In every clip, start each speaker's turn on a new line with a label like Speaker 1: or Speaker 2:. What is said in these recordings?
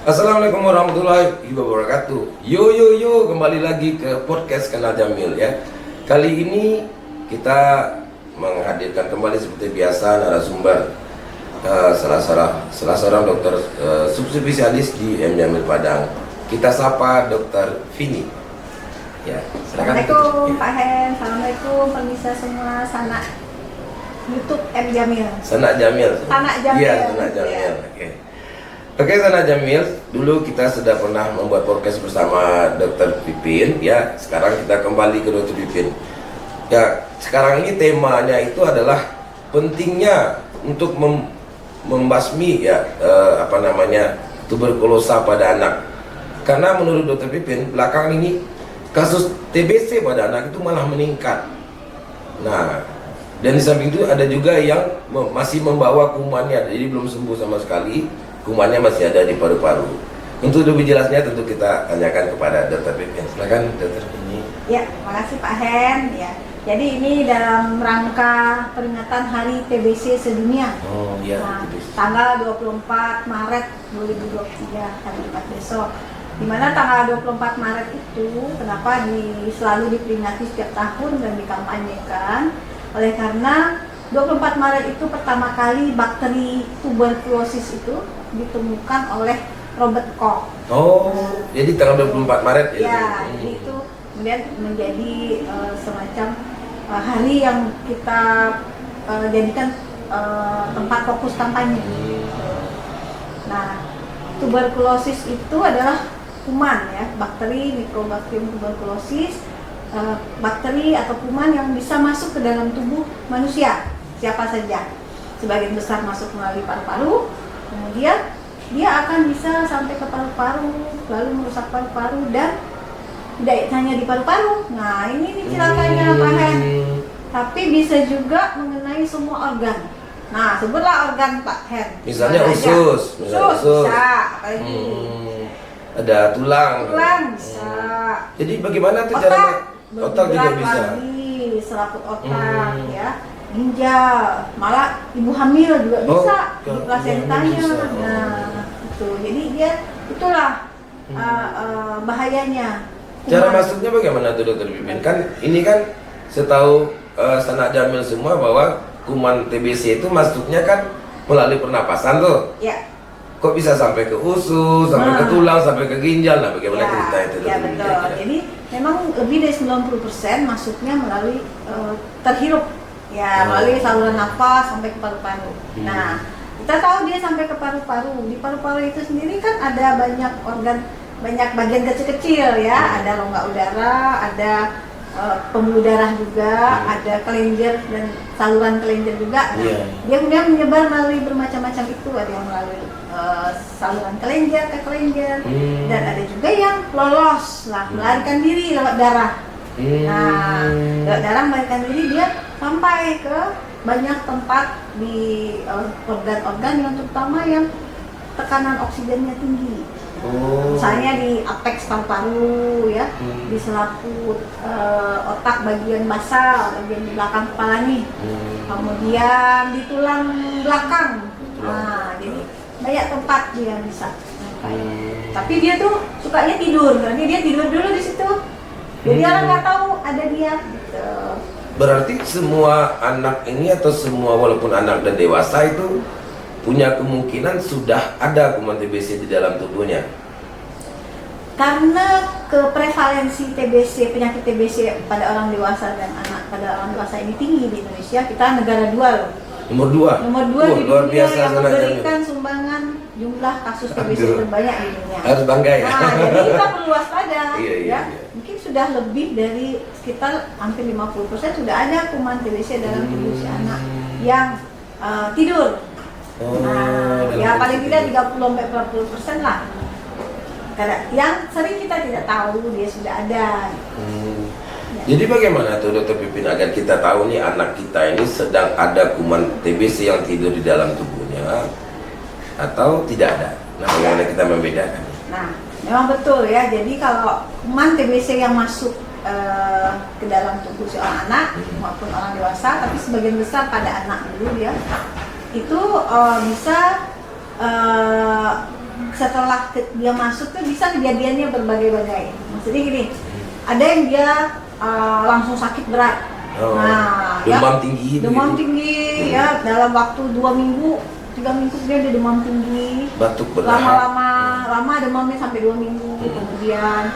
Speaker 1: Assalamualaikum warahmatullahi wabarakatuh. Yo, kembali lagi ke podcast Kanal Jamil ya. Kali ini kita menghadirkan kembali seperti biasa narasumber salah seorang dokter subspesialis di M Jamil Padang. Kita sapa Dokter Vini. Ya, silakan.
Speaker 2: Assalamualaikum Pak Hen, Assalamualaikum pemirsa semua sanak YouTube M Jamil.
Speaker 1: Sanak Jamil.
Speaker 2: Sanak Jamil.
Speaker 1: Iya, Sanak Jamil. Oke, Sanak Jamil, dulu kita sudah pernah membuat podcast bersama Dokter Pipin ya. Sekarang kita kembali ke Dokter Pipin. Ya, sekarang ini temanya itu adalah pentingnya untuk membasmi ya tuberkulosa pada anak. Karena menurut Dokter Pipin, belakangan ini kasus TBC pada anak itu malah meningkat. Nah, dan di samping itu ada juga yang masih membawa kumannya, jadi belum sembuh sama sekali, kumannya masih ada di paru-paru. Untuk lebih jelasnya tentu kita tanyakan kepada Dokter Pipin. Silakan Dokter Pipin.
Speaker 2: Ya, makasih Pak Hen. Ya, jadi ini dalam rangka peringatan Hari TBC sedunia.
Speaker 1: Oh iya.
Speaker 2: Nah, tanggal 24 Maret 2023 hari Jumat besok. Dimana tanggal 24 Maret itu kenapa selalu diperingati setiap tahun dan dikampanyekan oleh karena 24 Maret itu pertama kali bakteri tuberkulosis itu ditemukan oleh Robert Koch.
Speaker 1: Oh, jadi tanggal 24 Maret ya?
Speaker 2: Ya, jadi itu kemudian menjadi semacam hari yang kita jadikan tempat fokus kampanye. Nah, tuberkulosis itu adalah kuman ya, bakteri Mycobacterium tuberculosis, bakteri atau kuman yang bisa masuk ke dalam tubuh manusia siapa saja. Sebagian besar masuk melalui paru-paru, kemudian dia akan bisa sampai ke paru-paru, lalu merusak paru-paru dan tidak hanya di paru-paru. Nah, ini celakanya Pak Hen. Tapi bisa juga mengenai semua organ. Nah, sebutlah organ Pak Hen.
Speaker 1: Misalnya usus,
Speaker 2: bisa, apalagi
Speaker 1: ada tulang
Speaker 2: bisa.
Speaker 1: Jadi bagaimana tuh cara otak juga bisa
Speaker 2: lagi, selaput otak ya, ginjal, malah ibu hamil juga bisa di plasentanya. Nah, itu jadi dia itulah bahayanya.
Speaker 1: Cara masuknya bagaimana tuh Dokter Pipin? Kan ini kan setahu Sanak Jamil semua bahwa kuman TBC itu masuknya kan melalui pernapasan tuh.
Speaker 2: Ya.
Speaker 1: Kok bisa sampai ke usus, sampai ke tulang, sampai ke ginjal? Nah, bagaimana cerita itu?
Speaker 2: Ya betul. Jadi memang lebih dari 90% masuknya melalui terhirup, ya melalui saluran nafas sampai ke paru-paru. Nah, kita tahu dia sampai ke paru-paru. Di paru-paru itu sendiri kan ada banyak organ, banyak bagian kecil-kecil ya. Ada rongga udara, ada pembuluh darah juga, ada kelenjar dan saluran kelenjar juga. Nah, dia kemudian menyebar melalui bermacam-macam itu. Ada yang melalui saluran kelenjar ke kelenjar, dan ada juga yang lolos lah, melarikan diri lewat darah. Nah, lewat darah melarikan diri dia sampai ke banyak tempat di organ-organ yang terutama yang tekanan oksigennya tinggi. Misalnya di apex paru-paru ya, di selaput otak bagian basal, bagian di belakang kepala nih, kemudian di tulang belakang. Nah, jadi banyak tempat dia bisa sampai. Tapi dia tuh sukanya tidur, nanti dia tidur dulu di situ. Jadi orang nggak tahu ada dia. Gitu.
Speaker 1: Berarti semua anak ini atau semua walaupun anak dan dewasa itu punya kemungkinan sudah ada kuman TBC di dalam tubuhnya.
Speaker 2: Karena prevalensi TBC, penyakit TBC pada orang dewasa dan anak pada orang dewasa ini tinggi di Indonesia, kita negara 2 loh.
Speaker 1: Nomor 2
Speaker 2: di
Speaker 1: luar
Speaker 2: dunia
Speaker 1: biasa,
Speaker 2: yang memberikan sumbangan jumlah kasus TBC terbanyak di dunia.
Speaker 1: Harus bangga ya.
Speaker 2: Nah, jadi kita perlu waspada
Speaker 1: iya.
Speaker 2: Mungkin sudah lebih dari sekitar hampir 50% sudah ada kuman TBC dalam tubuh si anak yang tidur. Ya paling tidak 30-40% lah. Yang sering kita tidak tahu dia sudah ada.
Speaker 1: Jadi bagaimana tuh Dokter Pipin agar kita tahu nih anak kita ini sedang ada kuman TBC yang tidur di dalam tubuhnya atau tidak ada? Nah, bagaimana kita membedakan?
Speaker 2: Nah, memang betul ya. Jadi kalau kuman TBC yang masuk ke dalam tubuh seorang anak maupun orang dewasa, tapi sebagian besar pada anak dulu ya, itu bisa setelah dia masuk tuh bisa kejadiannya berbagai-bagai. Maksudnya gini, ada yang dia langsung sakit berat. Nah,
Speaker 1: demam tinggi.
Speaker 2: Demam tinggi ya, dalam waktu 2 minggu, 3 minggu dia ada demam tinggi.
Speaker 1: Batuk berlahap.
Speaker 2: Lama demamnya sampai 2 minggu. Kemudian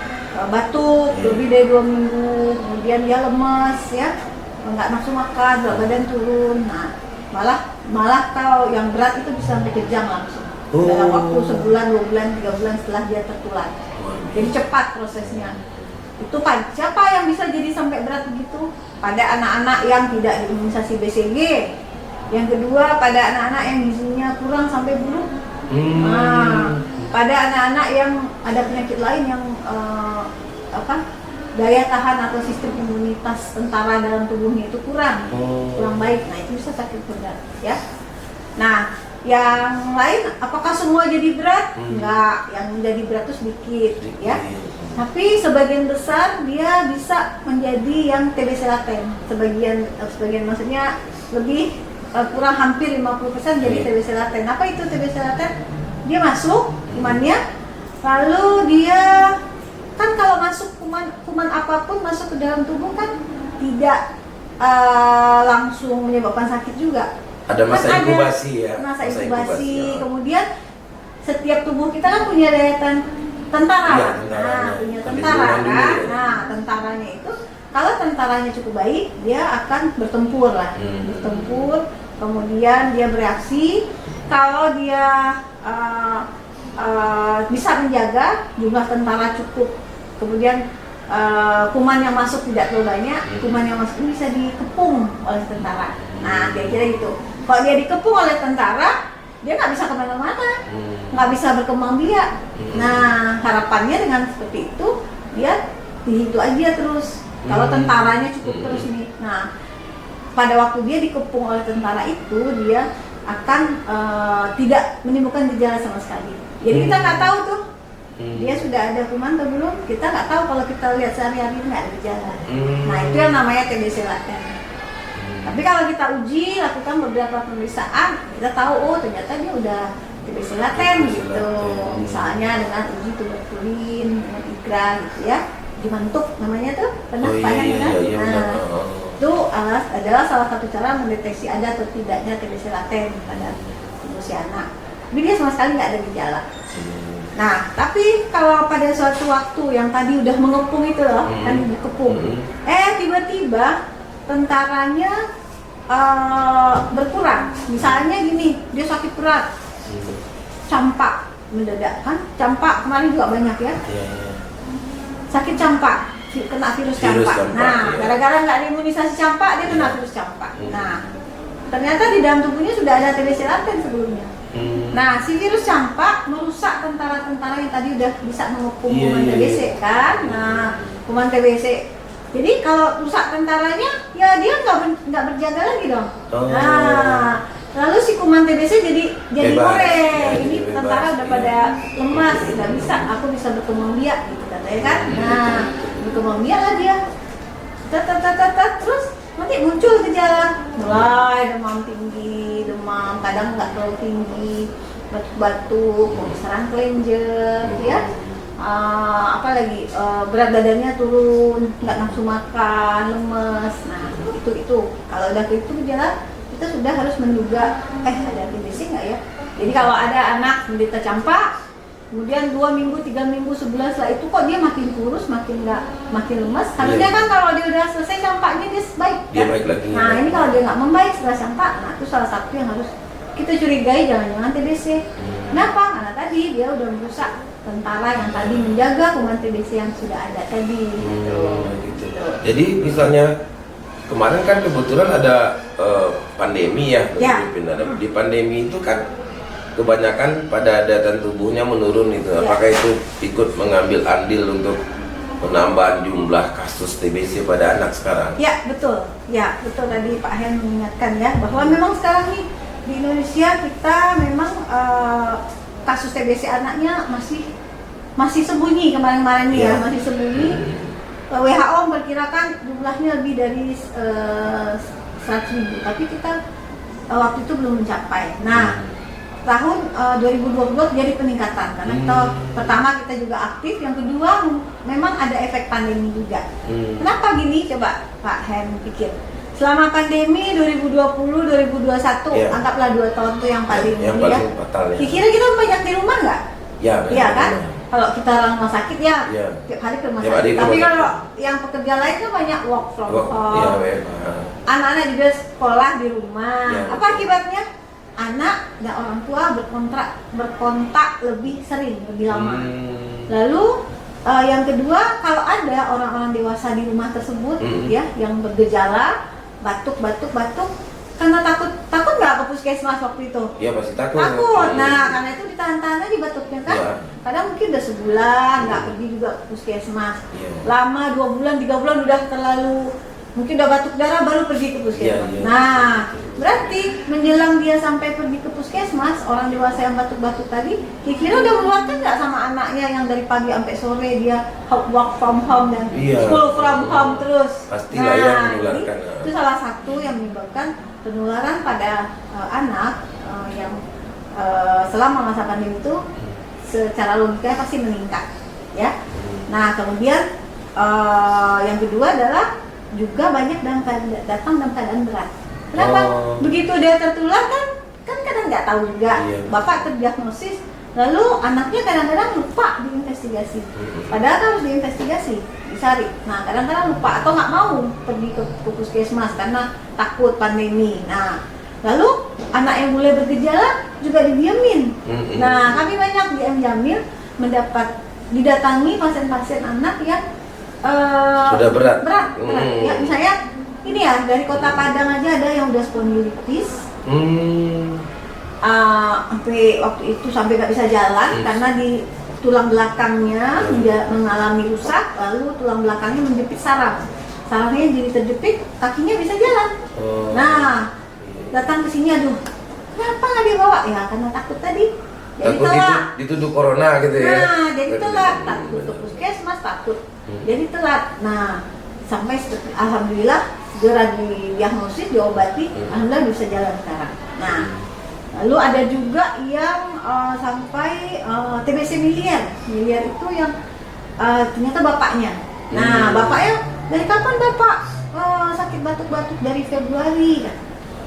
Speaker 2: batuk lebih dari 2 minggu. Kemudian dia lemes ya, nggak nafsu makan, berat badan turun. Nah, malah kalau yang berat itu bisa sampai kejang langsung. Dalam waktu sebulan, 2 bulan, 3 bulan setelah dia tertular. Jadi cepat prosesnya. Itu siapa yang bisa jadi sampai berat begitu? Pada anak-anak yang tidak diimunisasi BCG. Yang kedua, pada anak-anak yang gizinya kurang sampai buruk. Nah, pada anak-anak yang ada penyakit lain yang daya tahan atau sistem imunitas tentara dalam tubuhnya itu kurang baik. Nah, itu bisa sakit berat ya. Nah, yang lain apakah semua jadi berat? Enggak, yang jadi berat itu sedikit ya. Tapi sebagian besar dia bisa menjadi yang TBC laten. Sebagian maksudnya lebih kurang hampir 50% jadi TBC laten. Apa itu TBC laten? Dia masuk kumannya, lalu dia kan kalau masuk kuman apapun masuk ke dalam tubuh kan tidak langsung menyebabkan sakit juga.
Speaker 1: Ada masa inkubasi ya.
Speaker 2: Masa inkubasi. Kemudian setiap tubuh kita kan punya daya tahan tentara.
Speaker 1: Ya,
Speaker 2: punya tentara kan. Nah, tentaranya itu kalau tentaranya cukup baik, dia akan bertempur lah. Bertempur, kemudian dia bereaksi. Kalau dia bisa menjaga jumlah tentara cukup, kemudian kuman yang masuk tidak terlalu banyak, kuman yang masuk ini bisa dikepung oleh tentara. Nah, kira-kira gitu. Kalau dia dikepung oleh tentara, dia nggak bisa kemana-mana, nggak bisa berkembang biak. Nah, harapannya dengan seperti itu, dia di situ aja terus. Kalau tentaranya cukup terus ini. Nah, pada waktu dia dikepung oleh tentara itu, dia akan tidak menimbulkan gejala sama sekali. Jadi kita nggak tahu tuh, dia sudah ada kuman atau belum. Kita nggak tahu kalau kita lihat sehari-hari nggak ada gejala. Nah, itu yang namanya TBC laten. Tapi kalau kita uji, lakukan beberapa pemeriksaan, kita tahu oh ternyata dia udah TBC laten gitu. Misalnya dengan uji tuberkulin, dengan IGRA gitu ya, dibentuk namanya tuh, pernah banyak kan? Itu adalah salah satu cara mendeteksi ada atau tidaknya TBC laten pada tubuh si anak. Tapi dia sama sekali nggak ada gejala. Nah, tapi kalau pada suatu waktu yang tadi udah mengepung itu loh, kan dikepung, tiba-tiba tentaranya berkurang. Misalnya gini, dia sakit berat, campak mendadak kan? Campak kemarin juga banyak ya. Sakit campak, kena virus campak. Nah, gara-gara nggak diimunisasi campak, dia kena virus campak. Nah, ternyata di dalam tubuhnya sudah ada TBC laten sebelumnya. Nah, si virus campak merusak tentara-tentara yang tadi udah bisa mengepung kuman TBC kan? Nah, kuman TBC. Jadi kalau rusak tentaranya, ya dia nggak berjaga lagi dong. Nah, lalu si kuman TBC jadi goreng. Ini tentara udah pada lemas, nggak bisa. Aku bisa berkembang biak gitu katanya kan. Nah, berkembang biak lah dia. Terus nanti muncul gejala, mulai demam tinggi, kadang nggak terlalu tinggi, batuk-batuk, mau diserang kelenjar, ya. Apalagi berat badannya turun, nggak nafsu makan, lemes. Nah, itu kalau udah itu gejala, kita sudah harus menduga ada TBC nggak ya. Jadi kalau ada anak menderita campak, kemudian 2 minggu, 3 minggu, sebulan setelah itu kok dia makin kurus, makin lemes. Harusnya kan kalau dia udah selesai campaknya dia baik kan?
Speaker 1: Dia baik lagi.
Speaker 2: Nah, ini kalau dia nggak membaik setelah campak, nah itu salah satu yang harus kita curigai, jangan-jangan TBC. Kenapa? Karena tadi dia udah merusak tentara yang tadi menjaga kuman TBC yang sudah ada tadi. Gitu.
Speaker 1: Jadi misalnya kemarin kan kebetulan ada pandemi ya, di pandemi itu kan kebanyakan pada daya tahan tubuhnya menurun itu. Apakah itu ikut mengambil andil untuk penambahan jumlah kasus TBC pada anak sekarang? Ya betul tadi Pak Hen mengingatkan ya bahwa memang sekarang nih di Indonesia kita memang kasus TBC anaknya masih sembunyi kemarin-kemarin nih ya, masih sembunyi. WHO memperkirakan jumlahnya lebih dari 100.000, tapi kita waktu itu belum mencapai. Nah,
Speaker 2: tahun 2022 jadi peningkatan karena pertama kita juga aktif, yang kedua memang ada efek pandemi juga. Kenapa gini? Coba Pak Hen pikir. Selama pandemi 2020-2021, anggaplah 2 tahun tuh yang paling
Speaker 1: fatal ya.
Speaker 2: Kira kita banyak di rumah nggak?
Speaker 1: Iya
Speaker 2: Kan? Kalau kita rumah sakit tiap hari ke rumah sakit. Tapi kalau yang pekerja lain kan banyak work from home. Anak-anak juga sekolah di rumah. Apa akibatnya? Anak dan orang tua berkontak lebih sering, lebih lama. Lalu yang kedua, kalau ada orang-orang dewasa di rumah tersebut yang bergejala batuk, karena takut nggak ke puskesmas waktu itu?
Speaker 1: Iya pasti takut.
Speaker 2: Nah karena itu ditahan-tahan aja batuknya kan. Kadang mungkin udah sebulan nggak pergi juga ke puskesmas. Lama 2 bulan, 3 bulan udah terlalu, mungkin udah batuk darah baru pergi ke puskesmas. Nah berarti menjelang dia sampai pergi ke puskesmas, orang dewasa yang batuk-batuk tadi, kira-kira udah menularkan nggak sama anaknya yang dari pagi sampai sore dia work from home dan school from home terus.
Speaker 1: Pastilah yang menularkan.
Speaker 2: Itu salah satu yang menyebabkan penularan pada anak yang selama masa pandemi itu secara logika pasti meningkat, ya. Nah kemudian yang kedua adalah juga banyak datang dalam keadaan berat. Kenapa? Begitu dia tertular kan kadang nggak tahu juga. Bapak terdiagnosis, lalu anaknya kadang-kadang lupa diinvestigasi. Padahal harus diinvestigasi, dicari. Nah kadang-kadang lupa atau nggak mau pergi ke puskesmas karena takut pandemi. Nah lalu anak yang mulai bergejala juga didiamin. Nah kami banyak di M Jamil didatangi pasien-pasien anak yang
Speaker 1: sudah berat.
Speaker 2: Ya, misalnya ini ya dari Kota Padang aja ada yang udah spondilitis, sampai waktu itu sampai nggak bisa jalan karena di tulang belakangnya mengalami rusak, lalu tulang belakangnya menjepit sarafnya jadi terjepit, kakinya bisa jalan. Nah datang ke sini, aduh kenapa nggak dibawa? Ya karena takut tadi. Jadi telat.
Speaker 1: Dituduh corona gitu ya.
Speaker 2: Nah jadi telat, takut ke puskesmas, takut. Jadi telat. Nah sampai alhamdulillah segera didiagnosis, diobati, alhamdulillah bisa jalan sekarang. Nah lalu ada juga yang sampai TBC miliar itu yang ternyata bapaknya. Nah bapaknya, dari kapan bapak sakit batuk-batuk? Dari Februari kan.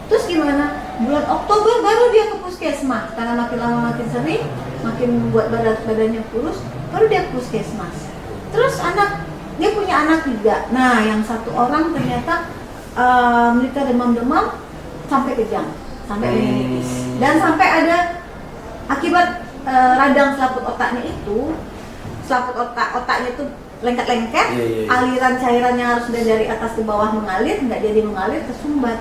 Speaker 2: Terus gimana? Bulan Oktober baru dia ke puskesmas karena makin lama makin sering, makin buat badannya kurus, baru dia ke puskesmas. Terus dia punya anak juga. Nah yang satu orang ternyata menderita demam-demam sampai kejang, sampai meningitis, dan sampai ada akibat radang selaput otaknya itu, otaknya itu lengket-lengket, aliran cairannya harus dari atas ke bawah mengalir, nggak jadi mengalir, tersumbat.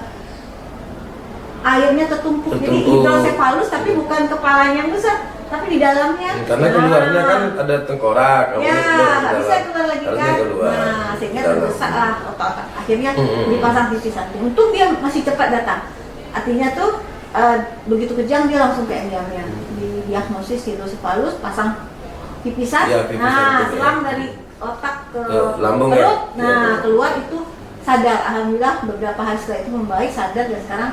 Speaker 2: Airnya tertumpuk, jadi hidrosefalus, tapi bukan kepalanya yang besar, tapi di dalamnya.
Speaker 1: Karena keluarnya kan ada tengkorak.
Speaker 2: Ya, bisa keluar lagi kan. Nah, sehingga terdesak lah otak-otak. Akhirnya dipasang TV samping. Untung dia masih cepat datang. Artinya tuh begitu kejang dia langsung ke MDM-nya. Didiagnosis hidrosefalus, pasang pipisan. Nah, selang dari otak ke
Speaker 1: lambung
Speaker 2: perut. Nah, keluar itu sadar. Alhamdulillah beberapa hari setelah itu membaik, sadar, dan sekarang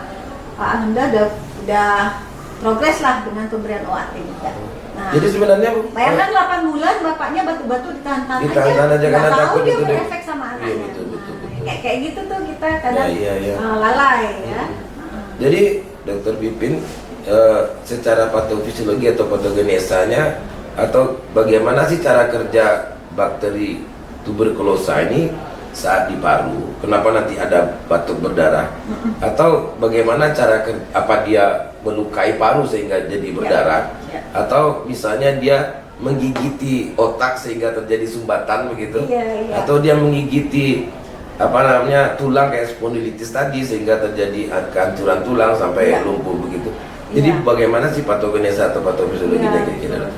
Speaker 2: alhamdulillah udah progres lah dengan pemberian OAT juga. Nah,
Speaker 1: jadi sebenarnya
Speaker 2: bayangkan 8 bulan bapaknya batu-batu ditahan-tahan aja,
Speaker 1: karena takut
Speaker 2: dia
Speaker 1: itu
Speaker 2: berefek sama anaknya.
Speaker 1: Betul.
Speaker 2: Kayak gitu tuh kita kadang lalai ya.
Speaker 1: Jadi Dokter Pipin secara patofisiologi atau patogenesanya atau bagaimana sih cara kerja bakteri tuberkulosa ini saat di paru, kenapa nanti ada batuk berdarah, atau bagaimana cara apa dia melukai paru sehingga jadi berdarah, atau misalnya dia menggigiti otak sehingga terjadi sumbatan begitu, atau dia menggigiti tulang kayak spondilitis tadi sehingga terjadi kehancuran tulang sampai lumpuh begitu. Jadi bagaimana sih patogenesa atau patofisiologinya kira-kira?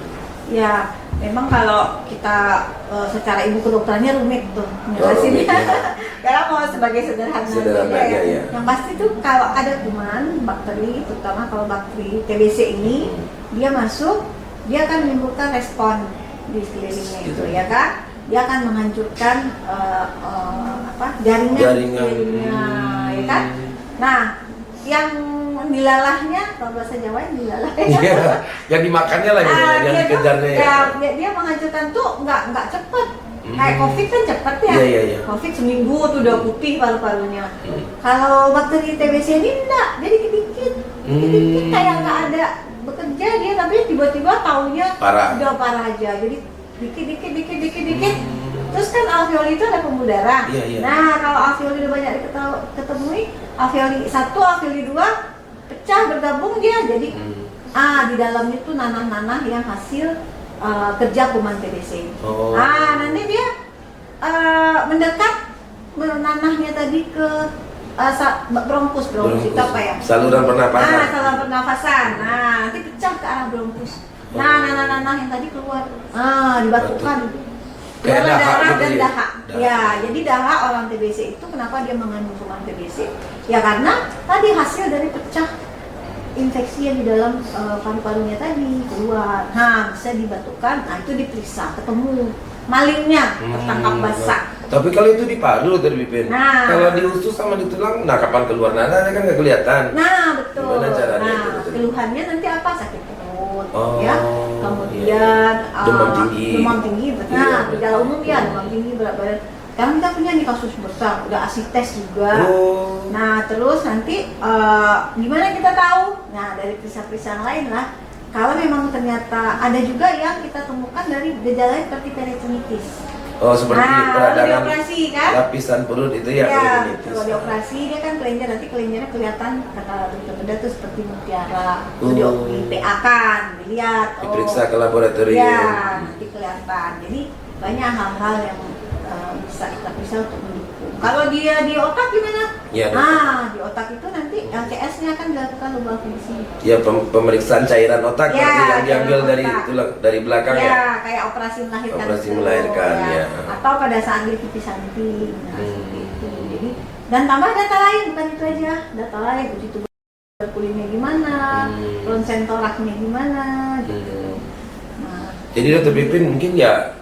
Speaker 2: Ya, memang kalau kita secara ilmu kedokterannya rumit tuh ngelasinnya. Karena mau sebagai sederhana ya. Yang pasti tuh kalau ada kuman, bakteri, terutama kalau bakteri TBC ini, dia masuk, dia akan menimbulkan respon di sekelilingnya itu ya kan. Dia akan menghancurkan jaringan sekelilingnya, ya kan. Nah, yang dilalahnya, kalau bahasa Jawa yang dilalah.
Speaker 1: Iya, yang dimakannya lah gitu, yang
Speaker 2: dia
Speaker 1: dikejarnya ya.
Speaker 2: dia menghancurkan tuh nggak cepet. Kayak COVID kan cepet ya.
Speaker 1: Iya.
Speaker 2: COVID seminggu tuh udah putih paru-parunya. Kalau bakteri TBC ini enggak, jadi dikit-dikit kayak nggak ada bekerja dia, tapi tiba-tiba taunya udah parah aja. Jadi dikit. Terus kan alveoli itu ada pembuluh darah.
Speaker 1: Iya.
Speaker 2: Nah, kalau alveoli udah banyak ketemui, alveoli 1, alveoli 2 pecah bergabung dia jadi di dalamnya tuh nanah-nanah yang hasil kerja kuman TBC. Nanti dia mendekat nanahnya tadi ke bronkus itu apa ya?
Speaker 1: Saluran pernapasan.
Speaker 2: Saluran pernafasan. Nanti pecah ke arah bronkus. Nanah-nanah yang tadi keluar. Dibatukan.
Speaker 1: Kayak
Speaker 2: darah
Speaker 1: gitu
Speaker 2: dan
Speaker 1: ya?
Speaker 2: dahak. Ya, jadi dahak orang TBC itu kenapa dia mengandung kuman TBC? Ya karena tadi hasil dari pecah infeksi yang di dalam paru-parunya tadi keluar. Bisa dibatukan. Itu diperiksa, ketemu malingnya, tertangkap basah.
Speaker 1: Tapi kalau itu di paru terpipin. Kalau di usus sama di tulang, kapan keluar nanahnya kan nggak kelihatan.
Speaker 2: Betul.
Speaker 1: Gimana caranya itu?
Speaker 2: Keluhannya nanti apa? Sakit perut, ya. Kemudian
Speaker 1: iya. Demam tinggi.
Speaker 2: Gejala umum ya demam tinggi, berat badan. Sekarang kita punya nih kasus besar, udah ASI tes juga. Terus nanti gimana kita tahu? Dari periksa-periksa lain lah. Kalau memang ternyata ada juga yang kita temukan dari gejala seperti peritonitis.
Speaker 1: Seperti peradangan
Speaker 2: dioperasi kan?
Speaker 1: Lapisan perut itu ya.
Speaker 2: Kalau dioperasi dia kan kelenjarnya kelihatan kata dokter bedah tuh seperti mutiara. Di PA kan, dilihat.
Speaker 1: Diperiksa ke laboratorium.
Speaker 2: Ya, nanti kelihatan. Jadi banyak hal-hal yang bisa kita periksa untuk mendukung. Kalau dia di otak gimana?
Speaker 1: Ya,
Speaker 2: di otak itu nanti LCS-nya akan dilakukan lubang fungsi.
Speaker 1: Ya, pemeriksaan cairan otak yang diambil dari tulang, dari belakang ya.
Speaker 2: Kayak operasi melahirkan.
Speaker 1: Operasi melahirkan ya.
Speaker 2: Atau pada saat dia pipi samping. Seperti itu. Jadi dan tambah data lain, bukan itu aja. Data lain uji tuberkulirnya gimana, konsentoraknya gimana gitu.
Speaker 1: Jadi Dr. Pipin mungkin ya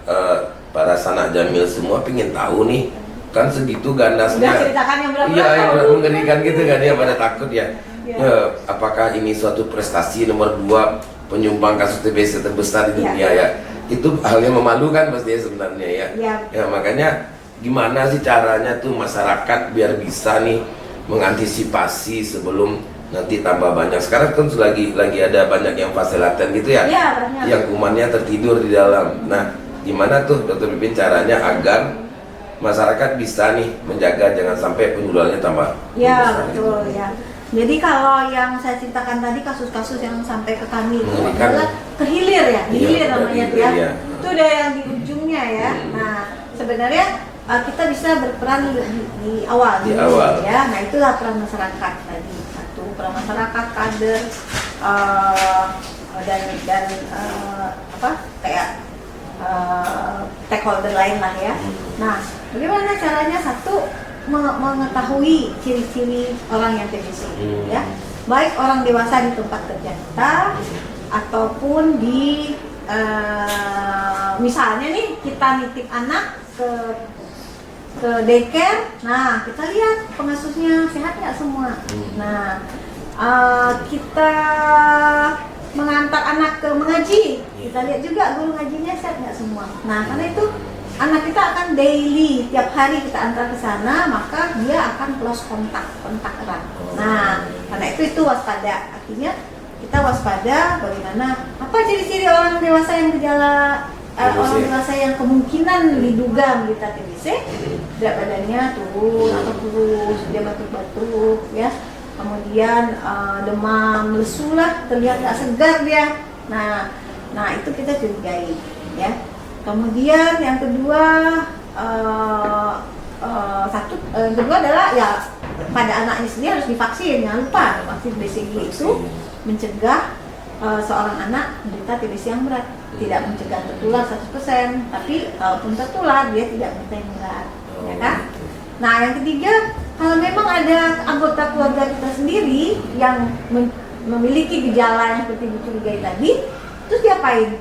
Speaker 1: para sanak jamil semua pengen tahu nih, kan segitu ganasnya.
Speaker 2: Udah ceritakan yang berapa
Speaker 1: yang mengerikan gitu kan ya, pada takut ya. Apakah ini suatu prestasi nomor 2 penyumbang kasus TBC terbesar di dunia ya? Itu hal yang memalukan pastinya sebenarnya ya. Ya makanya gimana sih caranya tuh masyarakat biar bisa nih mengantisipasi sebelum nanti tambah banyak. Sekarang kan lagi ada banyak yang fase laten gitu ya, yang kumannya tertidur di dalam. Nah, gimana tuh Dr. Pipin caranya agar masyarakat bisa nih menjaga jangan sampai penularannya tambah besar
Speaker 2: betul gitu. Jadi kalau yang saya ceritakan tadi kasus-kasus yang sampai ke kami itu adalah kehilir ya, dihilir namanya tuh ya. Itu udah yang di ujungnya ya. Nah, sebenarnya kita bisa berperan di awal ya. Nah, itulah peran masyarakat tadi. Peran masyarakat, kader, dan kayak stakeholder lain lah ya. Nah, bagaimana caranya? Satu, mengetahui ciri-ciri orang yang TBC ya, baik orang dewasa di tempat kerja kita ataupun di misalnya nih kita nitip anak ke daycare. Nah, kita lihat pengasuhnya sehat nggak semua. Nah, kita mengantar anak ke mengaji, kita lihat juga guru ngajinya sehat nggak semua. Nah, karena itu anak kita akan daily, tiap hari kita antar ke sana, maka dia akan close kontak erat. Nah, karena itu waspada. Artinya kita waspada bagaimana, apa ciri-ciri orang dewasa yang gejala orang dewasa yang kemungkinan diduga menderita TBC, berat badannya turun atau kurus, dia batuk-batuk ya. Kemudian demam, lesu lah, terlihat nggak segar dia. Nah itu kita curigai ya. Kemudian yang kedua yang kedua adalah ya pada anaknya sendiri harus divaksin. Jangan lupa vaksin BCG itu mencegah seorang anak menderita TBC yang berat. Tidak mencegah tertular 100%, tapi kalaupun tertular dia tidak menderita yang berat, ya kan? Nah, yang ketiga, kalau memang ada anggota keluarga kita sendiri yang memiliki gejala yang seperti dicurigai tadi, terus diapain?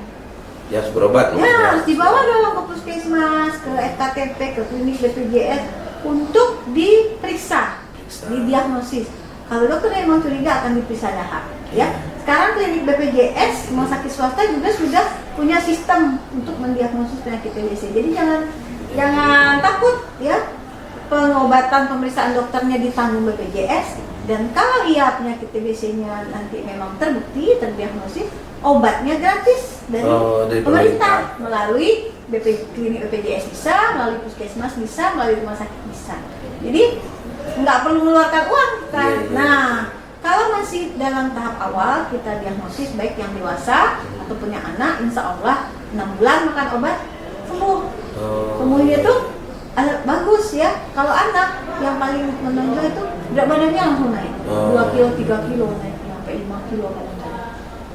Speaker 1: Ya harus berobat.
Speaker 2: Ya harus dibawa dong ke puskesmas, ke FKTP, ke klinik BPJS untuk diperiksa, didiagnosis. Kalau dokternya memang curiga akan diperiksa dahak. Ya, sekarang klinik BPJS rumah sakit swasta juga sudah punya sistem untuk mendiagnosis penyakit TBC. Jadi jangan takut ya, pengobatan pemeriksaan dokternya ditanggung BPJS, dan kalau ia penyakit TBC-nya nanti memang terbukti terdiagnosis, obatnya gratis dari pemerintah melalui klinik BPJS bisa, melalui puskesmas bisa, melalui rumah sakit bisa. Jadi nggak perlu mengeluarkan uang kan. Nah, kalau masih dalam tahap awal kita diagnosis baik yang dewasa ataupun yang anak, insya Allah 6 bulan makan obat sembuh. Sembuhnya itu bagus ya. Kalau anak yang paling menonjol itu berat badannya langsung naik 2 kilo, 3 kilo naik sampai 5 kilo kadang-kadang.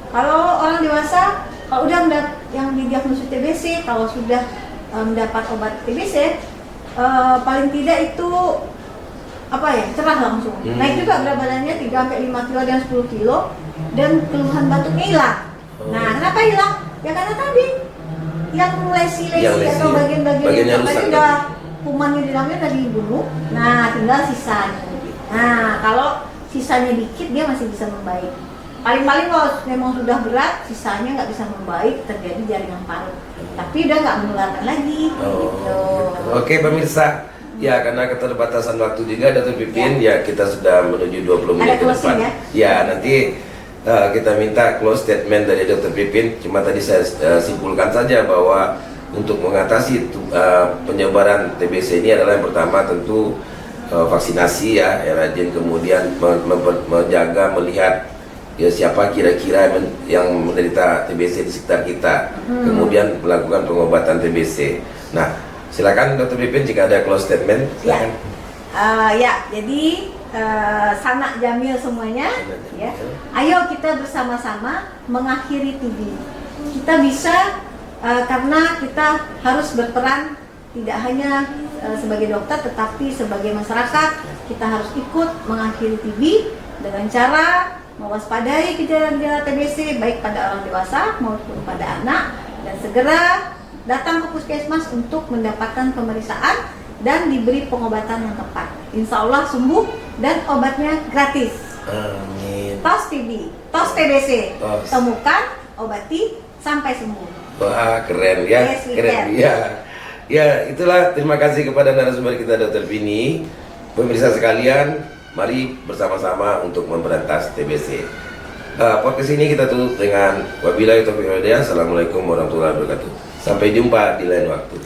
Speaker 2: Kalau orang dewasa, kalau udah yang didiagnosis TBC, kalau sudah mendapat obat TBC, paling tidak itu cerah langsung. Naik juga berat badannya 3 sampai 5 kilo dan 10 kilo, dan keluhan batuknya hilang. Nah, kenapa hilang? Ya karena tadi yang lesi-lesi atau bagian-bagian yang tadi udah kumannya di dalamnya udah dibunuh. Nah, tinggal sisanya. Nah, kalau sisanya dikit dia masih bisa membaik. Paling-paling kalau memang sudah berat, sisanya nggak bisa membaik, terjadi jaringan parut. Tapi udah nggak menularkan lagi. Gitu.
Speaker 1: Oke pemirsa, ya karena keterbatasan waktu juga Dr. Pipin, ya kita sudah menuju 20 menit ke depan. Ya nanti kita minta close statement dari Dr. Pipin. Cuma tadi saya simpulkan saja bahwa untuk mengatasi penyebaran TBC ini adalah yang pertama tentu vaksinasi ya, yang rajin, kemudian menjaga, melihat ya siapa kira-kira yang menderita TBC di sekitar kita, kemudian melakukan pengobatan TBC. Nah, silakan Dr. Pipin jika ada close statement. Silakan.
Speaker 2: Jadi sanak jamil semuanya, ya. Ayo kita bersama-sama mengakhiri TB. Kita bisa karena kita harus berperan tidak hanya sebagai dokter, tetapi sebagai masyarakat kita harus ikut mengakhiri TB dengan cara mewaspadai gejala-gejala TBC baik pada orang dewasa maupun pada anak, dan segera datang ke puskesmas untuk mendapatkan pemeriksaan dan diberi pengobatan yang tepat. Insya Allah sembuh dan obatnya gratis.
Speaker 1: Amin.
Speaker 2: Tos TB, tos TBC, temukan, obati sampai sembuh.
Speaker 1: Wah, keren ya.
Speaker 2: Yes,
Speaker 1: keren ya. Ya, itulah, terima kasih kepada narasumber kita Dr. Vini. Pemirsa sekalian, mari bersama-sama untuk memberantas TBC. Podcast ini kita tutup dengan wabillahi taufiq wal hidayah. Assalamualaikum warahmatullahi wabarakatuh. Sampai jumpa di lain waktu.